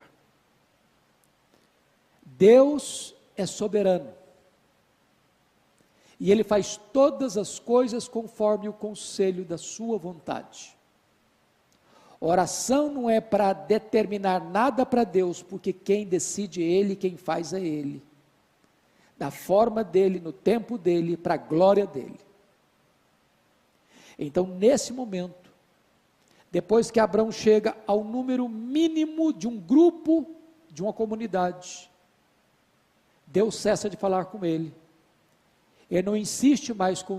Speaker 2: Deus é soberano, e Ele faz todas as coisas conforme o conselho da sua vontade. Oração não é para determinar nada para Deus, porque quem decide é Ele, quem faz é Ele, da forma dEle, no tempo dEle, para a glória dEle. Então, nesse momento, depois que Abraão chega ao número mínimo de um grupo, de uma comunidade, Deus cessa de falar com ele, ele não insiste mais com